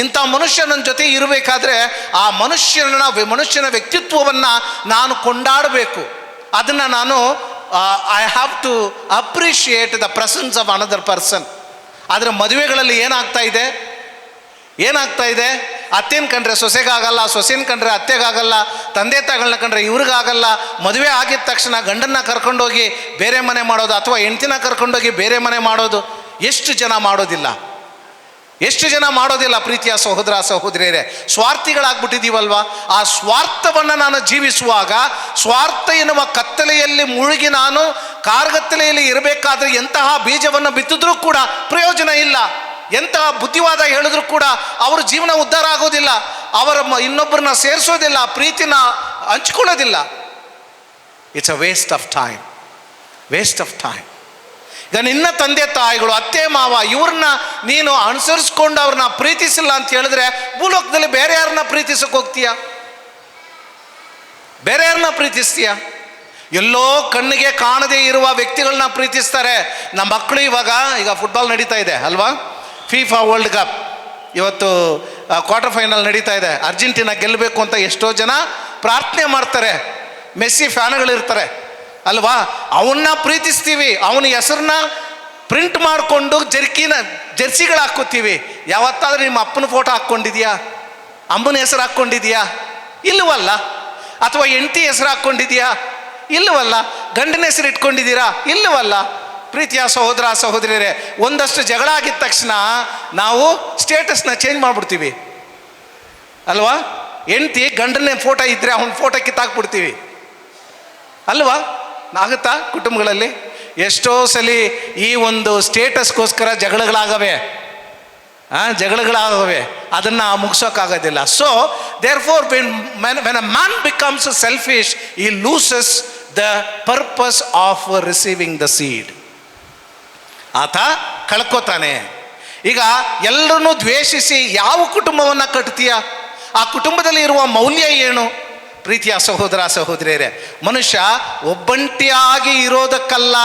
ಇಂಥ ಮನುಷ್ಯ ನನ್ನ ಜೊತೆ ಇರಬೇಕಾದ್ರೆ ಆ ಮನುಷ್ಯನ ವ್ಯಕ್ತಿತ್ವವನ್ನು ನಾನು ಕೊಂಡಾಡಬೇಕು. ಅದನ್ನು ನಾನು I have to appreciate the presence of another person. ಆದರೆ ಮದುವೆಗಳಲ್ಲಿ ಏನಾಗ್ತಾ ಇದೆ, ಅತ್ತೆನ ಕಂಡ್ರೆ ಸೊಸೆಗಾಗಲ್ಲ, ಸೊಸೆನ ಕಂಡ್ರೆ ಅತ್ತೆಗಾಗಲ್ಲ, ತಂದೆ ತಾಯಿಗಳನ್ನ ಕಂಡ್ರೆ ಇವ್ರಿಗಾಗಲ್ಲ. ಮದುವೆ ಆಗಿದ ತಕ್ಷಣ ಗಂಡನ್ನ ಕರ್ಕೊಂಡೋಗಿ ಬೇರೆ ಮನೆ ಮಾಡೋದು, ಅಥವಾ ಹೆಂಡ್ತಿನ ಕರ್ಕೊಂಡೋಗಿ ಬೇರೆ ಮನೆ ಮಾಡೋದು. ಎಷ್ಟು ಜನ ಮಾಡೋದಿಲ್ಲ ಪ್ರೀತಿಯ ಸಹೋದರ ಸಹೋದರಿಯರೇ? ಸ್ವಾರ್ಥಿಗಳಾಗ್ಬಿಟ್ಟಿದ್ದೀವಲ್ವಾ? ಆ ಸ್ವಾರ್ಥವನ್ನು ನಾನು ಜೀವಿಸುವಾಗ, ಸ್ವಾರ್ಥ ಎನ್ನುವ ಕತ್ತಲೆಯಲ್ಲಿ ಮುಳುಗಿ ನಾನು ಕಾರ್ಗತ್ತಲೆಯಲ್ಲಿ ಇರಬೇಕಾದ್ರೆ ಎಂತಹ ಬೀಜವನ್ನು ಬಿತ್ತಿದ್ರೂ ಕೂಡ ಪ್ರಯೋಜನ ಇಲ್ಲ. ಎಂತಹ ಬುದ್ಧಿವಾದ ಹೇಳಿದ್ರು ಕೂಡ ಅವ್ರ ಜೀವನ ಉದ್ಧಾರ ಆಗೋದಿಲ್ಲ. ಇನ್ನೊಬ್ಬರನ್ನ ಸೇರಿಸೋದಿಲ್ಲ, ಪ್ರೀತಿನ ಹಂಚ್ಕೊಳ್ಳೋದಿಲ್ಲ. It's a waste of time. ಈಗ ನಿನ್ನ ತಂದೆ ತಾಯಿಗಳು, ಅತ್ತೆ ಮಾವ, ಇವ್ರನ್ನ ನೀನು ಅನುಸರಿಸ್ಕೊಂಡು ಅವ್ರನ್ನ ಪ್ರೀತಿಸಿಲ್ಲ ಅಂತ ಹೇಳಿದ್ರೆ, ಭೂಲೋಕದಲ್ಲಿ ಬೇರೆ ಯಾರನ್ನ ಪ್ರೀತಿಸಕ್ಕೆ ಹೋಗ್ತೀಯ? ಎಲ್ಲೋ ಕಣ್ಣಿಗೆ ಕಾಣದೇ ಇರುವ ವ್ಯಕ್ತಿಗಳನ್ನ ಪ್ರೀತಿಸ್ತಾರೆ. ನಮ್ಮ ಮಕ್ಕಳು ಈಗ ಫುಟ್ಬಾಲ್ ನಡೀತಾ ಇದೆ ಅಲ್ವಾ? ಫಿಫಾ ವರ್ಲ್ಡ್ ಕಪ್ ಇವತ್ತು ಕ್ವಾರ್ಟರ್ ಫೈನಲ್ ನಡೀತಾ ಇದೆ. ಅರ್ಜೆಂಟೀನಾ ಗೆಲ್ಲಬೇಕು ಅಂತ ಎಷ್ಟೋ ಜನ ಪ್ರಾರ್ಥನೆ ಮಾಡ್ತಾರೆ. ಮೆಸ್ಸಿ ಫ್ಯಾನ್ಗಳಿರ್ತಾರೆ ಅಲ್ವಾ, ಅವನ್ನ ಪ್ರೀತಿಸ್ತೀವಿ, ಅವನ ಹೆಸರನ್ನ ಪ್ರಿಂಟ್ ಮಾಡಿಕೊಂಡು ಜರ್ಸಿಗಳು ಹಾಕ್ಕೋತೀವಿ. ಯಾವತ್ತಾದ್ರೂ ನಿಮ್ಮ ಅಪ್ಪನ ಫೋಟೋ ಹಾಕ್ಕೊಂಡಿದ್ಯಾ? ಅಮ್ಮನ ಹೆಸರು ಹಾಕ್ಕೊಂಡಿದ್ಯಾ? ಇಲ್ಲವಲ್ಲ. ಅಥವಾ ಹೆಂಡತಿ ಹೆಸರು ಹಾಕ್ಕೊಂಡಿದ್ಯಾ? ಇಲ್ಲವಲ್ಲ. ಗಂಡನ ಹೆಸರು ಇಟ್ಕೊಂಡಿದ್ದೀರಾ? ಇಲ್ಲವಲ್ಲ. ಪ್ರೀತಿಯ ಸಹೋದರ ಸಹೋದರಿಯರೇ, ಒಂದಷ್ಟು ಜಗಳ ಆಗಿದ ತಕ್ಷಣ ನಾವು ಸ್ಟೇಟಸ್ನ ಚೇಂಜ್ ಮಾಡಿಬಿಡ್ತೀವಿ ಅಲ್ವಾ. ಹೆಂಡತಿ ಗಂಡನ ಫೋಟೋ ಇದ್ದರೆ ಅವನ ಫೋಟೋ ಕಿತ್ತಾಕ್ಬಿಡ್ತೀವಿ ಅಲ್ವಾ. ಆಗುತ್ತಾ ಕುಟುಂಬಗಳಲ್ಲಿ? ಎಷ್ಟೋ ಸಲ ಈ ಒಂದು ಸ್ಟೇಟಸ್ಗೋಸ್ಕರ ಜಗಳಗಳಾಗವೆ. ಅದನ್ನು ಮುಗಿಸೋಕ್ಕಾಗೋದಿಲ್ಲ. So therefore when a man becomes selfish he loses the purpose of receiving the seed. ಆತ ಕಳ್ಕೊತಾನೆ. ಈಗ ಎಲ್ಲರನ್ನೂ ದ್ವೇಷಿಸಿ ಯಾವ ಕುಟುಂಬವನ್ನು ಕಟ್ತೀಯ? ಆ ಕುಟುಂಬದಲ್ಲಿ ಇರುವ ಮೌಲ್ಯ ಏನು? ಪ್ರೀತಿಯ ಸಹೋದರ ಸಹೋದರಿಯರೇ, ಮನುಷ್ಯ ಒಬ್ಬಂಟಿಯಾಗಿ ಇರೋದಕ್ಕಲ್ಲ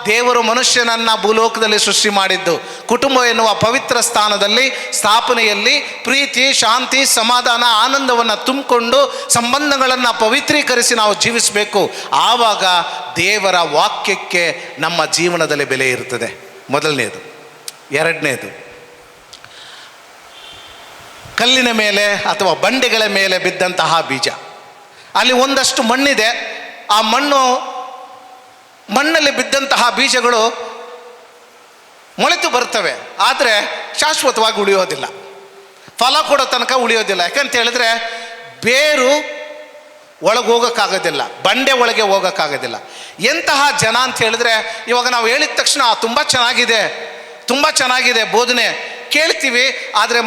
ದೇವರು ಮನುಷ್ಯನನ್ನು ಭೂಲೋಕದಲ್ಲಿ ಸೃಷ್ಟಿ ಮಾಡಿದ್ದು. ಕುಟುಂಬ ಎನ್ನುವ ಪವಿತ್ರ ಸ್ಥಾನದಲ್ಲಿ ಸ್ಥಾಪನೆಯಲ್ಲಿ ಪ್ರೀತಿ, ಶಾಂತಿ, ಸಮಾಧಾನ, ಆನಂದವನ್ನು ತುಂಬಿಕೊಂಡು ಸಂಬಂಧಗಳನ್ನು ಪವಿತ್ರೀಕರಿಸಿ ನಾವು ಜೀವಿಸಬೇಕು. ಆವಾಗ ದೇವರ ವಾಕ್ಯಕ್ಕೆ ನಮ್ಮ ಜೀವನದಲ್ಲಿ ಬೆಲೆ ಇರುತ್ತದೆ. ಮೊದಲನೇದು. ಎರಡನೇದು, ಕಲ್ಲಿನ ಮೇಲೆ ಅಥವಾ ಬಂಡೆಗಳ ಮೇಲೆ ಬಿದ್ದಂತಹ ಬೀಜ. ಅಲ್ಲಿ ಒಂದಷ್ಟು ಮಣ್ಣಿದೆ. ಆ ಮಣ್ಣಲ್ಲಿ ಬಿದ್ದಂತಹ ಬೀಜಗಳು ಮೊಳೆತು ಬರ್ತವೆ, ಆದರೆ ಶಾಶ್ವತವಾಗಿ ಉಳಿಯೋದಿಲ್ಲ, ಫಲ ಕೊಡೋ ತನಕ ಉಳಿಯೋದಿಲ್ಲ. ಯಾಕಂತ ಹೇಳಿದ್ರೆ ಬೇರು ಒಳಗೆ ಹೋಗೋಕ್ಕಾಗೋದಿಲ್ಲ, ಬಂಡೆ ಒಳಗೆ ಹೋಗೋಕ್ಕಾಗೋದಿಲ್ಲ. ಎಂತಹ ಜನ ಅಂತ ಹೇಳಿದ್ರೆ, ಇವಾಗ ನಾವು ಹೇಳಿದ ತಕ್ಷಣ ತುಂಬ ಚೆನ್ನಾಗಿದೆ ಬೋಧನೆ, ಕೇಳ್ತೀವಿ ಆದರೆ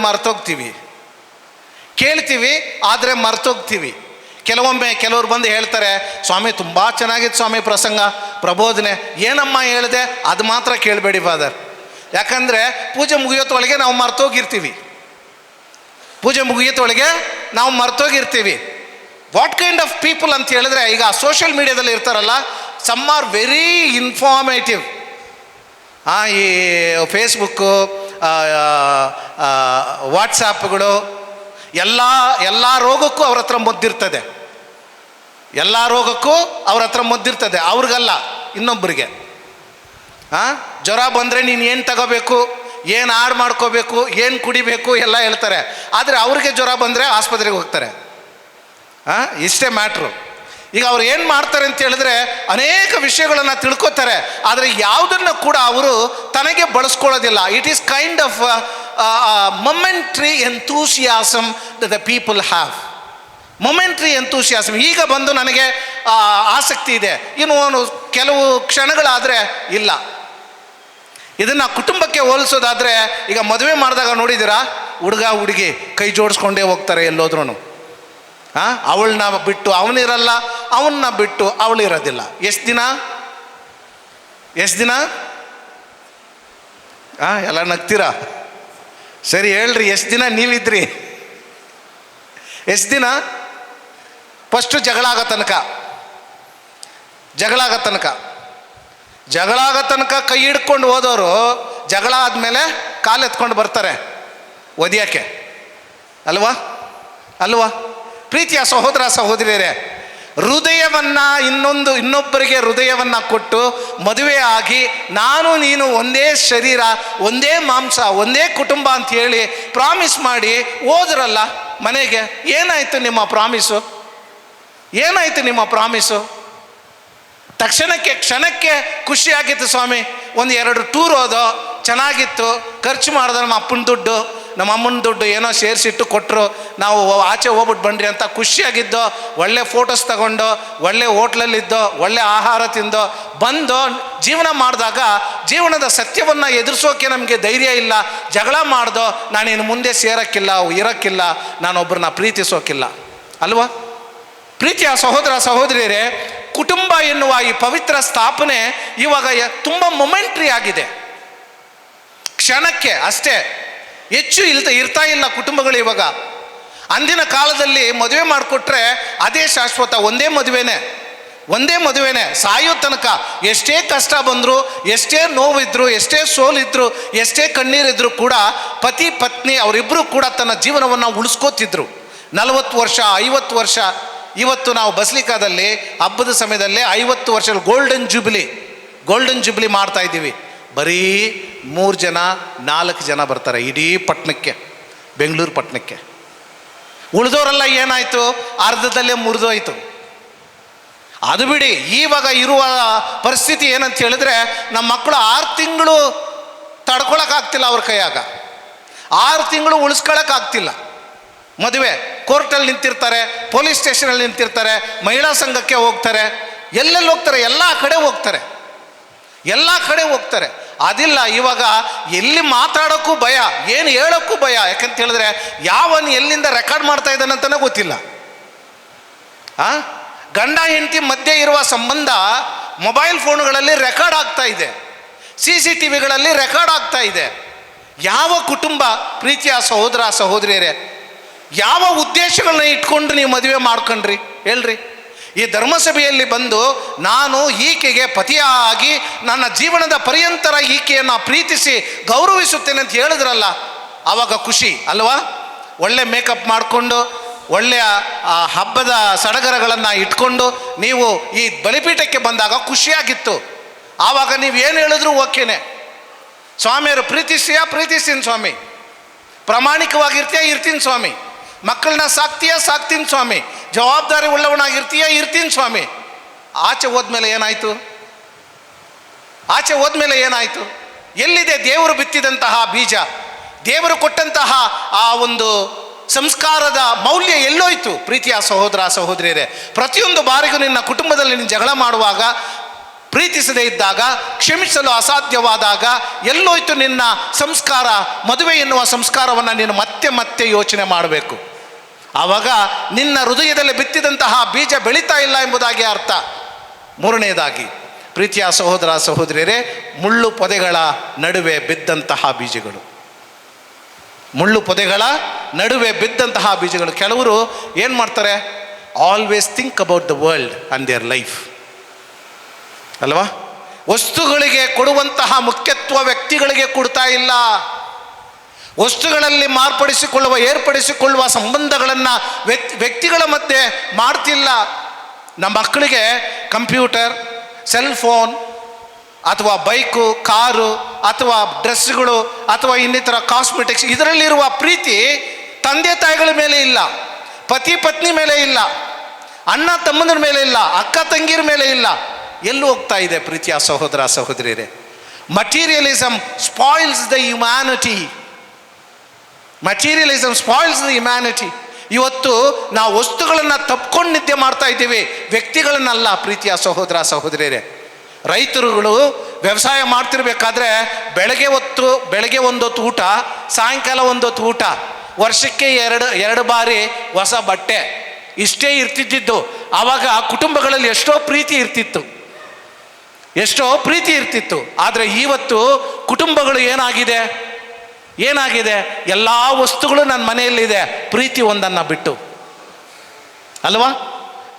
ಮರ್ತೋಗ್ತೀವಿ. ಕೆಲವರು ಬಂದು ಹೇಳ್ತಾರೆ, ಸ್ವಾಮಿ ತುಂಬ ಚೆನ್ನಾಗಿತ್ತು ಸ್ವಾಮಿ ಪ್ರಸಂಗ, ಪ್ರಬೋಧನೆ, ಏನಮ್ಮ ಹೇಳಿದೆ ಅದು ಮಾತ್ರ ಕೇಳಬೇಡಿ ಫಾದರ್. ಯಾಕಂದರೆ ಪೂಜೆ ಮುಗಿಯೋತ್ತೊಳಗೆ ನಾವು ಮರ್ತೋಗಿರ್ತೀವಿ. ವಾಟ್ ಕೈಂಡ್ ಆಫ್ ಪೀಪಲ್ ಅಂತ ಹೇಳಿದ್ರೆ, ಈಗ ಸೋಷಿಯಲ್ ಮೀಡಿಯಾದಲ್ಲಿ ಇರ್ತಾರಲ್ಲ, ಸಮ್ ಆರ್ ವೆರಿ ಇನ್ಫಾರ್ಮೇಟಿವ್. ಈ ಫೇಸ್ಬುಕ್ಕು, ವಾಟ್ಸಾಪ್ಗಳು, ಎಲ್ಲ ರೋಗಕ್ಕೂ ಅವ್ರ ಹತ್ರ ಮದ್ದಿರ್ತದೆ. ಅವ್ರಿಗಲ್ಲ, ಇನ್ನೊಬ್ಬರಿಗೆ. ಜ್ವರ ಬಂದರೆ ನೀನು ಏನು ತಗೋಬೇಕು, ಏನು ಆಡ್ ಮಾಡ್ಕೋಬೇಕು, ಏನು ಕುಡಿಬೇಕು ಎಲ್ಲ ಹೇಳ್ತಾರೆ. ಆದರೆ ಅವ್ರಿಗೆ ಜ್ವರ ಬಂದರೆ ಆಸ್ಪತ್ರೆಗೆ ಹೋಗ್ತಾರೆ. ಇಷ್ಟೇ ಮ್ಯಾಟ್ರು. ಈಗ ಅವ್ರು ಏನು ಮಾಡ್ತಾರೆ ಅಂತ ಹೇಳಿದ್ರೆ, ಅನೇಕ ವಿಷಯಗಳನ್ನು ತಿಳ್ಕೊತಾರೆ, ಆದರೆ ಯಾವುದನ್ನು ಕೂಡ ಅವರು ತನಗೆ ಬಳಸ್ಕೊಳ್ಳೋದಿಲ್ಲ. It is kind of momentary enthusiasm the people have. ಈಗ ಬಂದು ನನಗೆ ಆಸಕ್ತಿ ಇದೆ, ಇನ್ನು ಕೆಲವು ಕ್ಷಣಗಳಾದರೆ ಇಲ್ಲ. ಇದನ್ನು ಕುಟುಂಬಕ್ಕೆ ಹೋಲಿಸೋದಾದರೆ, ಈಗ ಮದುವೆ ಮಾಡಿದಾಗ ನೋಡಿದ್ದೀರಾ, ಹುಡುಗ ಹುಡುಗಿ ಕೈ ಜೋಡಿಸ್ಕೊಂಡೇ ಹೋಗ್ತಾರೆ ಎಲ್ಲೋದ್ರೂ. ಅವಳನ್ನ ಬಿಟ್ಟು ಅವನಿರಲ್ಲ, ಅವನ್ನ ಬಿಟ್ಟು ಅವಳಿರೋದಿಲ್ಲ. ಎಷ್ಟು ದಿನ ಎಲ್ಲ ನಗ್ತೀರಾ? ಸರಿ ಹೇಳ್ರಿ, ಎಷ್ಟು ದಿನ ನೀವಿದ್ರಿ? ಎಷ್ಟು ದಿನ? ಫಸ್ಟು ಜಗಳ ಆಗೋ ತನಕ ಕೈ ಹಿಡ್ಕೊಂಡು ಹೋದವರು ಜಗಳ ಆದಮೇಲೆ ಕಾಲೆತ್ಕೊಂಡು ಬರ್ತಾರೆ ಒದಿಯೋಕ್ಕೆ, ಅಲ್ವಾ? ಪ್ರೀತಿಯ ಸಹೋದರ ಸಹೋದರಿಯರೇ, ಇನ್ನೊಬ್ಬರಿಗೆ ಹೃದಯವನ್ನು ಕೊಟ್ಟು ಮದುವೆ ಆಗಿ ನಾನು ನೀನು ಒಂದೇ ಶರೀರ, ಒಂದೇ ಮಾಂಸ, ಒಂದೇ ಕುಟುಂಬ ಅಂತ ಹೇಳಿ ಪ್ರಾಮಿಸ್ ಮಾಡಿ ಹೋದ್ರಲ್ಲ ಮನೆಗೆ, ಏನಾಯಿತು ನಿಮ್ಮ ಪ್ರಾಮಿಸು? ಕ್ಷಣಕ್ಕೆ ಖುಷಿಯಾಗಿತ್ತು ಸ್ವಾಮಿ, 1-2 ಟೂರ್ ಹೋದೋ, ಚೆನ್ನಾಗಿತ್ತು, ಖರ್ಚು ಮಾಡಿದ ನಮ್ಮ ಅಮ್ಮನ ದುಡ್ಡು ಏನೋ ಸೇರಿಸಿಟ್ಟು ಕೊಟ್ಟರು, ನಾವು ಆಚೆ ಹೋಗ್ಬಿಟ್ಟು ಬನ್ನಿರಿ ಅಂತ ಖುಷಿಯಾಗಿದ್ದೋ, ಒಳ್ಳೆ ಫೋಟೋಸ್ ತಗೊಂಡು, ಒಳ್ಳೆ ಹೋಟ್ಲಲ್ಲಿದ್ದೋ, ಒಳ್ಳೆ ಆಹಾರ ತಿಂದೋ ಬಂದು ಜೀವನ ಮಾಡಿದಾಗ ಜೀವನದ ಸತ್ಯವನ್ನು ಎದುರಿಸೋಕೆ ನಮಗೆ ಧೈರ್ಯ ಇಲ್ಲ, ಜಗಳ ಮಾಡ್ದೋ, ನಾನಿನ್ನು ಮುಂದೆ ಇರೋಕ್ಕಿಲ್ಲ, ನಾನೊಬ್ಬರನ್ನ ಪ್ರೀತಿಸೋಕ್ಕಿಲ್ಲ ಅಲ್ವಾ? ಪ್ರೀತಿಯ ಸಹೋದರ ಸಹೋದರಿಯರೇ, ಕುಟುಂಬ ಎನ್ನುವ ಈ ಪವಿತ್ರ ಸ್ಥಾಪನೆ ಇವಾಗ ತುಂಬ ಮೊಮೆಂಟ್ರಿ ಆಗಿದೆ. ಕ್ಷಣಕ್ಕೆ ಅಷ್ಟೇ, ಹೆಚ್ಚು ಇರ್ತಾ ಇಲ್ಲ ಕುಟುಂಬಗಳು ಇವಾಗ. ಅಂದಿನ ಕಾಲದಲ್ಲಿ ಮದುವೆ ಮಾಡಿಕೊಟ್ರೆ ಅದೇ ಶಾಶ್ವತ, ಒಂದೇ ಮದುವೆನೇ ಸಾಯೋ ತನಕ. ಎಷ್ಟೇ ಕಷ್ಟ ಬಂದರೂ, ಎಷ್ಟೇ ನೋವಿದ್ರು, ಎಷ್ಟೇ ಸೋಲಿದ್ರು, ಎಷ್ಟೇ ಕಣ್ಣೀರಿದ್ರು ಕೂಡ ಪತಿ ಪತ್ನಿ ಅವರಿಬ್ಬರು ಕೂಡ ತನ್ನ ಜೀವನವನ್ನು ಉಳಿಸ್ಕೋತಿದ್ರು. 40 ವರ್ಷ 50 ವರ್ಷ ಇವತ್ತು ನಾವು ಬಸ್ಲಿಕಾದಲ್ಲಿ ಹಬ್ಬದ ಸಮಯದಲ್ಲಿ 50 ವರ್ಷ ಗೋಲ್ಡನ್ ಜೂಬಿಲಿ ಮಾಡ್ತಾ ಇದ್ದೀವಿ. ಬರೀ 3 ಜನ 4 ಜನ ಬರ್ತಾರೆ ಇಡೀ ಪಟ್ಟಣಕ್ಕೆ, ಬೆಂಗಳೂರು ಪಟ್ಟಣಕ್ಕೆ. ಉಳಿದವರೆಲ್ಲ ಏನಾಯಿತು, ಅರ್ಧದಲ್ಲೇ ಮುರಿದೋಯ್ತು. ಅದು ಬಿಡಿ, ಇವಾಗ ಇರುವ ಪರಿಸ್ಥಿತಿ ಏನಂತ ಹೇಳಿದ್ರೆ, ನಮ್ಮ ಮಕ್ಕಳು 6 ತಿಂಗಳು ತಡ್ಕೊಳಕ್ಕಾಗ್ತಿಲ್ಲ ಅವ್ರ ಕೈಯಾಗ, 6 ತಿಂಗಳು ಉಳಿಸ್ಕೊಳಕ್ಕಾಗ್ತಿಲ್ಲ. ಮದುವೆ ಕೋರ್ಟಲ್ಲಿ ನಿಂತಿರ್ತಾರೆ, ಪೊಲೀಸ್ ಸ್ಟೇಷನಲ್ಲಿ ನಿಂತಿರ್ತಾರೆ, ಮಹಿಳಾ ಸಂಘಕ್ಕೆ ಹೋಗ್ತಾರೆ, ಎಲ್ಲೆಲ್ಲಿ ಹೋಗ್ತಾರೆ, ಎಲ್ಲ ಕಡೆ ಹೋಗ್ತಾರೆ. ಅದಿಲ್ಲ ಇವಾಗ. ಎಲ್ಲಿ ಮಾತಾಡೋಕ್ಕೂ ಭಯ, ಏನು ಹೇಳೋಕ್ಕೂ ಭಯ. ಯಾಕಂತ ಹೇಳಿದ್ರೆ ಯಾವನು ಎಲ್ಲಿಂದ ರೆಕಾರ್ಡ್ ಮಾಡ್ತಾ ಇದ್ದಾನಂತಲೇ ಗೊತ್ತಿಲ್ಲ. ಗಂಡ ಹೆಂಡತಿ ಮಧ್ಯೆ ಇರುವ ಸಂಬಂಧ ಮೊಬೈಲ್ ಫೋನ್ಗಳಲ್ಲಿ ರೆಕಾರ್ಡ್ ಆಗ್ತಾ ಇದೆ, CCTV ರೆಕಾರ್ಡ್ ಆಗ್ತಾ ಇದೆ. ಯಾವ ಕುಟುಂಬ, ಪ್ರೀತಿಯ ಸಹೋದರ ಸಹೋದರಿಯರೇ, ಯಾವ ಉದ್ದೇಶಗಳನ್ನ ಇಟ್ಕೊಂಡು ನೀವು ಮದುವೆ ಮಾಡ್ಕೊಂಡ್ರಿ ಹೇಳ್ರಿ? ಈ ಧರ್ಮಸಭೆಯಲ್ಲಿ ಬಂದು ನಾನು ಈಕೆಗೆ ಪತಿಯಾಗಿ ನನ್ನ ಜೀವನದ ಪರ್ಯಂತರ ಈಕೆಯನ್ನು ಪ್ರೀತಿಸಿ ಗೌರವಿಸುತ್ತೇನೆ ಅಂತ ಹೇಳಿದ್ರಲ್ಲ, ಆವಾಗ ಖುಷಿ ಅಲ್ವಾ? ಒಳ್ಳೆ ಮೇಕಪ್ ಮಾಡಿಕೊಂಡು, ಒಳ್ಳೆಯ ಹಬ್ಬದ ಸಡಗರಗಳನ್ನು ಇಟ್ಕೊಂಡು ನೀವು ಈ ಬಲಿಪೀಠಕ್ಕೆ ಬಂದಾಗ ಖುಷಿಯಾಗಿತ್ತು. ಆವಾಗ ನೀವು ಏನು ಹೇಳಿದ್ರು ಓಕೆನೆ. ಸ್ವಾಮಿಯವರು ಪ್ರೀತಿಸ್ತೀನಿ ಸ್ವಾಮಿ, ಪ್ರಾಮಾಣಿಕವಾಗಿರ್ತೀಯ ಇರ್ತೀನಿ ಸ್ವಾಮಿ, ಮಕ್ಕಳನ್ನ ಸಾಕ್ತೀನಿ ಸ್ವಾಮಿ, ಜವಾಬ್ದಾರಿ ಇರ್ತೀನಿ ಸ್ವಾಮಿ. ಆಚೆ ಹೋದ್ಮೇಲೆ ಏನಾಯಿತು? ಎಲ್ಲಿದೆ ದೇವರು ಬಿತ್ತಿದಂತಹ ಬೀಜ, ದೇವರು ಕೊಟ್ಟಂತಹ ಆ ಒಂದು ಸಂಸ್ಕಾರದ ಮೌಲ್ಯ ಎಲ್ಲೋಯ್ತು? ಪ್ರೀತಿಯ ಸಹೋದರ ಸಹೋದರಿಯರೇ, ಪ್ರತಿಯೊಂದು ಬಾರಿಗೂ ನಿನ್ನ ಕುಟುಂಬದಲ್ಲಿ ನೀನು ಜಗಳ ಮಾಡುವಾಗ, ಪ್ರೀತಿಸದೇ ಇದ್ದಾಗ, ಕ್ಷಮಿಸಲು ಅಸಾಧ್ಯವಾದಾಗ ಎಲ್ಲೋಯ್ತು ನಿನ್ನ ಸಂಸ್ಕಾರ? ಮದುವೆ ಎನ್ನುವ ಸಂಸ್ಕಾರವನ್ನು ನೀನು ಮತ್ತೆ ಯೋಚನೆ ಮಾಡಬೇಕು. ಆವಾಗ ನಿನ್ನ ಹೃದಯದಲ್ಲಿ ಬಿತ್ತಿದಂತಹ ಬೀಜ ಬೆಳೀತಾ ಇಲ್ಲ ಎಂಬುದಾಗಿ ಅರ್ಥ. 3ನೇದಾಗಿ, ಪ್ರೀತಿಯ ಸಹೋದರ ಸಹೋದರಿಯರೇ, ಮುಳ್ಳು ಪೊದೆಗಳ ನಡುವೆ ಬಿದ್ದಂತಹ ಬೀಜಗಳು. ಕೆಲವರು ಏನು ಮಾಡ್ತಾರೆ? Always think about the world and their life ಅಲ್ವಾ? ವಸ್ತುಗಳಿಗೆ ಕೊಡುವಂತಹ ಮುಖ್ಯತ್ವ ವ್ಯಕ್ತಿಗಳಿಗೆ ಕೊಡ್ತಾ ಇಲ್ಲ. ವಸ್ತುಗಳಲ್ಲಿ ಏರ್ಪಡಿಸಿಕೊಳ್ಳುವ ಸಂಬಂಧಗಳನ್ನು ವ್ಯಕ್ತಿಗಳ ಮಧ್ಯೆ ಮಾಡ್ತಿಲ್ಲ. ನಮ್ಮ ಮಕ್ಕಳಿಗೆ ಕಂಪ್ಯೂಟರ್, ಸೆಲ್ ಫೋನ್ ಅಥವಾ ಬೈಕು, ಕಾರು ಅಥವಾ ಡ್ರೆಸ್ಗಳು ಅಥವಾ ಇನ್ನಿತರ ಕಾಸ್ಮೆಟಿಕ್ಸ್, ಇದರಲ್ಲಿರುವ ಪ್ರೀತಿ ತಂದೆ ತಾಯಿಗಳ ಮೇಲೆ ಇಲ್ಲ, ಪತಿ ಪತ್ನಿ ಮೇಲೆ ಇಲ್ಲ, ಅಣ್ಣ ತಮ್ಮಂದ್ರ ಮೇಲೆ ಇಲ್ಲ, ಅಕ್ಕ ತಂಗಿರ ಮೇಲೆ ಇಲ್ಲ. ಎಲ್ಲೂ ಹೋಗ್ತಾ ಇದೆ ಪ್ರೀತಿಯ ಸಹೋದರ ಸಹೋದರಿಯರೇ? ಮಟೀರಿಯಲಿಸಮ್ ಸ್ಪಾಯಿಲ್ಸ್ ದ ಹ್ಯುಮ್ಯಾನಿಟಿ. ಇವತ್ತು ನಾವು ವಸ್ತುಗಳನ್ನು ತಪ್ಪಿಕೊಂಡು ನಿದ್ದೆ ಮಾಡ್ತಾ ಇದ್ದೀವಿ, ವ್ಯಕ್ತಿಗಳನ್ನಲ್ಲ. ಪ್ರೀತಿಯ ಸಹೋದರ ಸಹೋದರಿಯರೇ, ರೈತರುಗಳು ವ್ಯವಸಾಯ ಮಾಡ್ತಿರ್ಬೇಕಾದ್ರೆ ಬೆಳಗ್ಗೆ ಒಂದೊತ್ತು ಊಟ, ಸಾಯಂಕಾಲ ಒಂದೊತ್ತು ಊಟ, ವರ್ಷಕ್ಕೆ ಎರಡು ಬಾರಿ ಹೊಸ ಬಟ್ಟೆ, ಇಷ್ಟೇ ಇರ್ತಿದ್ದಿದ್ದು. ಆವಾಗ ಕುಟುಂಬಗಳಲ್ಲಿ ಎಷ್ಟೋ ಪ್ರೀತಿ ಇರ್ತಿತ್ತು. ಆದರೆ ಇವತ್ತು ಕುಟುಂಬಗಳು ಏನಾಗಿದೆ? ಎಲ್ಲ ವಸ್ತುಗಳು ನನ್ನ ಮನೆಯಲ್ಲಿದೆ, ಪ್ರೀತಿ ಒಂದನ್ನು ಬಿಟ್ಟು ಅಲ್ವಾ?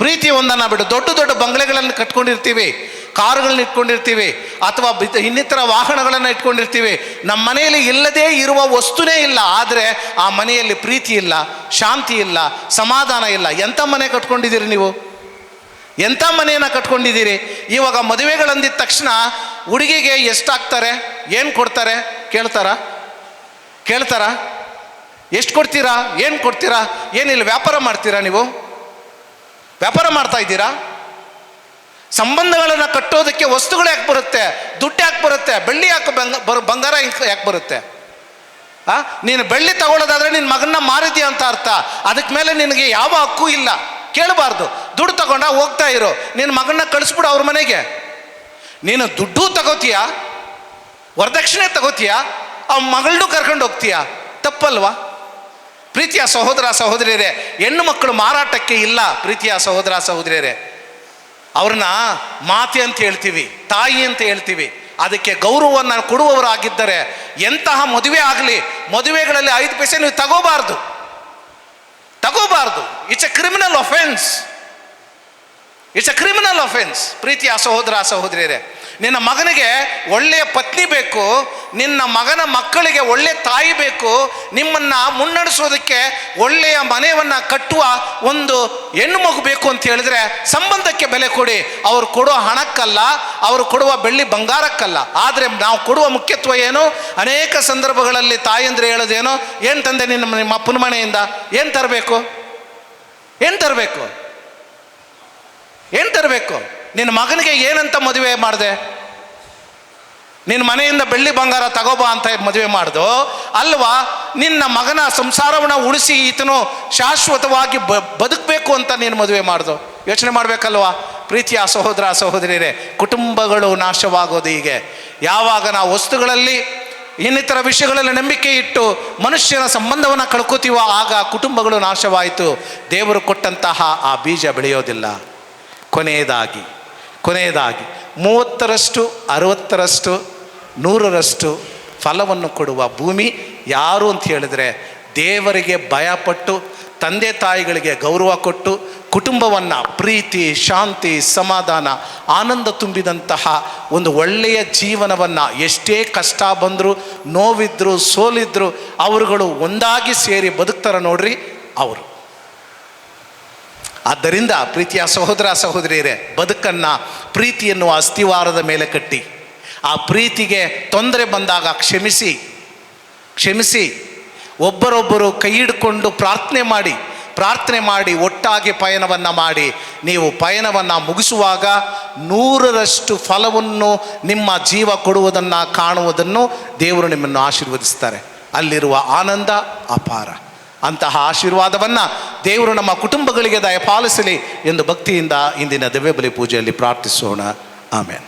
ಪ್ರೀತಿ ಒಂದನ್ನು ಬಿಟ್ಟು ದೊಡ್ಡ ದೊಡ್ಡ ಬಂಗಲೆಗಳನ್ನು ಕಟ್ಕೊಂಡಿರ್ತೀವಿ, ಕಾರುಗಳನ್ನ ಇಟ್ಕೊಂಡಿರ್ತೀವಿ, ಅಥವಾ ಇನ್ನಿತರ ವಾಹನಗಳನ್ನು ಇಟ್ಕೊಂಡಿರ್ತೀವಿ. ನಮ್ಮ ಮನೆಯಲ್ಲಿ ಇಲ್ಲದೇ ಇರುವ ವಸ್ತುನೇ ಇಲ್ಲ, ಆದರೆ ಆ ಮನೆಯಲ್ಲಿ ಪ್ರೀತಿ ಇಲ್ಲ, ಶಾಂತಿ ಇಲ್ಲ, ಸಮಾಧಾನ ಇಲ್ಲ. ಎಂಥ ಮನೆ ಕಟ್ಕೊಂಡಿದ್ದೀರಿ ನೀವು? ಎಂಥ ಮನೆಯನ್ನು ಕಟ್ಕೊಂಡಿದ್ದೀರಿ? ಇವಾಗ ಮದುವೆಗಳಂದಿದ ತಕ್ಷಣ ಹುಡುಗಿಗೆ ಎಷ್ಟಾಗ್ತಾರೆ, ಏನು ಕೊಡ್ತಾರೆ ಕೇಳ್ತಾರಾ? ಎಷ್ಟು ಕೊಡ್ತೀರಾ, ಏನು ಕೊಡ್ತೀರಾ? ಏನಿಲ್ಲ, ವ್ಯಾಪಾರ ಮಾಡ್ತೀರಾ? ನೀವು ವ್ಯಾಪಾರ ಮಾಡ್ತಾ ಇದ್ದೀರಾ? ಸಂಬಂಧಗಳನ್ನು ಕಟ್ಟೋದಕ್ಕೆ ವಸ್ತುಗಳು ಯಾಕೆ ಬರುತ್ತೆ? ದುಡ್ಡು ಯಾಕೆ ಬರುತ್ತೆ? ಬೆಳ್ಳಿ ಯಾಕೆ ಬಂಗಾರ ಯಾಕೆ ಬರುತ್ತೆ? ನೀನು ಬೆಳ್ಳಿ ತಗೊಳ್ಳೋದಾದ್ರೆ ನಿನ್ನ ಮಗನ್ನ ಮಾರಿದ್ಯಾ ಅಂತ ಅರ್ಥ. ಅದಕ್ಕೆ ಮೇಲೆ ನಿನಗೆ ಯಾವ ಹಕ್ಕು ಇಲ್ಲ, ಕೇಳಬಾರ್ದು. ದುಡ್ಡು ತಗೊಂಡ ಹೋಗ್ತಾ ಇರೋ, ನಿನ್ನ ಮಗನ್ನ ಕಳಿಸ್ಬಿಡು ಅವ್ರ ಮನೆಗೆ. ನೀನು ದುಡ್ಡು ತಗೋತೀಯಾ, ವರದಕ್ಷಿಣೆ ತಗೋತೀಯಾ, ಆ ಮಗಳನ್ನೂ ಕರ್ಕೊಂಡು ಹೋಗ್ತೀಯಾ? ತಪ್ಪಲ್ವಾ? ಪ್ರೀತಿಯ ಸಹೋದರ ಸಹೋದರಿಯರೇ, ಹೆಣ್ಣು ಮಕ್ಕಳು ಮಾರಾಟಕ್ಕೆ ಇಲ್ಲ. ಪ್ರೀತಿಯ ಸಹೋದರ ಸಹೋದರಿಯರೇ, ಅವ್ರನ್ನ ಮಾತೆ ಅಂತ ಹೇಳ್ತೀವಿ, ತಾಯಿ ಅಂತ ಹೇಳ್ತೀವಿ. ಅದಕ್ಕೆ ಗೌರವವನ್ನು ಕೊಡುವವರಾಗಿದ್ದರೆ ಎಂತಹ ಮದುವೆ ಆಗಲಿ, ಮದುವೆಗಳಲ್ಲಿ 5 ಪೈಸೆ ನೀವು ತಗೋಬಾರ್ದು. It's a criminal offence. It's a criminal offence. ಪ್ರೀತಿಯ ಸಹೋದರ ಸಹೋದರಿಯರೇ, ನಿನ್ನ ಮಗನಿಗೆ ಒಳ್ಳೆಯ ಪತ್ನಿ ಬೇಕು, ನಿನ್ನ ಮಗನ ಮಕ್ಕಳಿಗೆ ಒಳ್ಳೆಯ ತಾಯಿ ಬೇಕು, ನಿಮ್ಮನ್ನು ಮುನ್ನಡೆಸೋದಕ್ಕೆ ಒಳ್ಳೆಯ ಮನೆಯನ್ನು ಕಟ್ಟುವ ಒಂದು ಹೆಣ್ಣು ಮಗು ಬೇಕು ಅಂತ ಹೇಳಿದ್ರೆ ಸಂಬಂಧಕ್ಕೆ ಬೆಲೆ ಕೊಡಿ. ಅವರು ಕೊಡುವ ಹಣಕ್ಕಲ್ಲ, ಅವರು ಕೊಡುವ ಬೆಳ್ಳಿ ಬಂಗಾರಕ್ಕಲ್ಲ. ಆದರೆ ನಾವು ಕೊಡುವ ಮುಖ್ಯತ್ವ ಏನು? ಅನೇಕ ಸಂದರ್ಭಗಳಲ್ಲಿ ತಾಯಂದ್ರೆ ಹೇಳೋದೇನು, ಏನು ತಂದೆ ನಿಮ್ಮ ಅಪ್ಪನ ಮನೆಯಿಂದ? ಏನು ತರಬೇಕು? ಏನು ತರಬೇಕು? ಏನು ತರಬೇಕು? ನಿನ್ನ ಮಗನಿಗೆ ಏನಂತ ಮದುವೆ ಮಾಡಿದೆ? ನಿನ್ನ ಮನೆಯಿಂದ ಬೆಳ್ಳಿ ಬಂಗಾರ ತಗೋಬಾ ಅಂತ ಮದುವೆ ಮಾಡ್ದು ಅಲ್ವಾ? ನಿನ್ನ ಮಗನ ಸಂಸಾರವನ್ನು ಉಳಿಸಿ ಈತನು ಶಾಶ್ವತವಾಗಿ ಬದುಕಬೇಕು ಅಂತ ನೀನು ಮದುವೆ ಮಾಡ್ದು. ಯೋಚನೆ ಮಾಡಬೇಕಲ್ವಾ? ಪ್ರೀತಿಯ ಸಹೋದರ ಸಹೋದರಿಯರೇ, ಕುಟುಂಬಗಳು ನಾಶವಾಗೋದು ಹೀಗೆ. ಯಾವಾಗ ನಾವು ವಸ್ತುಗಳಲ್ಲಿ ಇನ್ನಿತರ ವಿಷಯಗಳಲ್ಲಿ ನಂಬಿಕೆ ಇಟ್ಟು ಮನುಷ್ಯನ ಸಂಬಂಧವನ್ನು ಕಳ್ಕೊತೀವೋ ಆಗ ಕುಟುಂಬಗಳು ನಾಶವಾಯಿತು. ದೇವರು ಕೊಟ್ಟಂತಹ ಆ ಬೀಜ ಬೆಳೆಯೋದಿಲ್ಲ. ಕೊನೆಯದಾಗಿ 30ರಷ್ಟು 60ರಷ್ಟು 100ರಷ್ಟು ಫಲವನ್ನು ಕೊಡುವ ಭೂಮಿ ಯಾರು ಅಂತ ಹೇಳಿದ್ರೆ, ದೇವರಿಗೆ ಭಯಪಟ್ಟು ತಂದೆ ತಾಯಿಗಳಿಗೆ ಗೌರವ ಕೊಟ್ಟು ಕುಟುಂಬವನ್ನು ಪ್ರೀತಿ, ಶಾಂತಿ, ಸಮಾಧಾನ, ಆನಂದ ತುಂಬಿದಂತಹ ಒಂದು ಒಳ್ಳೆಯ ಜೀವನವನ್ನು, ಎಷ್ಟೇ ಕಷ್ಟ ಬಂದರೂ, ನೋವಿದ್ರು, ಸೋಲಿದ್ರು ಅವರುಗಳು ಒಂದಾಗಿ ಸೇರಿ ಬದುಕ್ತಾರೆ ನೋಡ್ರಿ ಅವರು. ಆದ್ದರಿಂದ ಪ್ರೀತಿಯ ಸಹೋದರ ಸಹೋದರಿಯರೇ, ಬದುಕನ್ನು ಪ್ರೀತಿ ಎನ್ನುವ ಅಸ್ಥಿವಾರದ ಮೇಲೆ ಕಟ್ಟಿ, ಆ ಪ್ರೀತಿಗೆ ತೊಂದರೆ ಬಂದಾಗ ಕ್ಷಮಿಸಿ ಒಬ್ಬರೊಬ್ಬರು ಕೈ ಹಿಡ್ಕೊಂಡು ಪ್ರಾರ್ಥನೆ ಮಾಡಿ ಒಟ್ಟಾಗಿ ಪಯಣವನ್ನು ಮಾಡಿ, ನೀವು ಪಯಣವನ್ನು ಮುಗಿಸುವಾಗ 100ರಷ್ಟು ಫಲವನ್ನು ನಿಮ್ಮ ಜೀವ ಕೊಡುವುದನ್ನು ಕಾಣುವುದನ್ನು ದೇವರು ನಿಮ್ಮನ್ನು ಆಶೀರ್ವದಿಸ್ತಾರೆ. ಅಲ್ಲಿರುವ ಆನಂದ ಅಪಾರ. ಅಂತಹ ಆಶೀರ್ವಾದವನ್ನು ದೇವರು ನಮ್ಮ ಕುಟುಂಬಗಳಿಗೆ ದಯಪಾಲಿಸಲಿ ಎಂದು ಭಕ್ತಿಯಿಂದ ಇಂದಿನ ದಿವ್ಯ ಬಲಿ ಪೂಜೆಯಲ್ಲಿ ಪ್ರಾರ್ಥಿಸೋಣ. ಆಮೇನ್.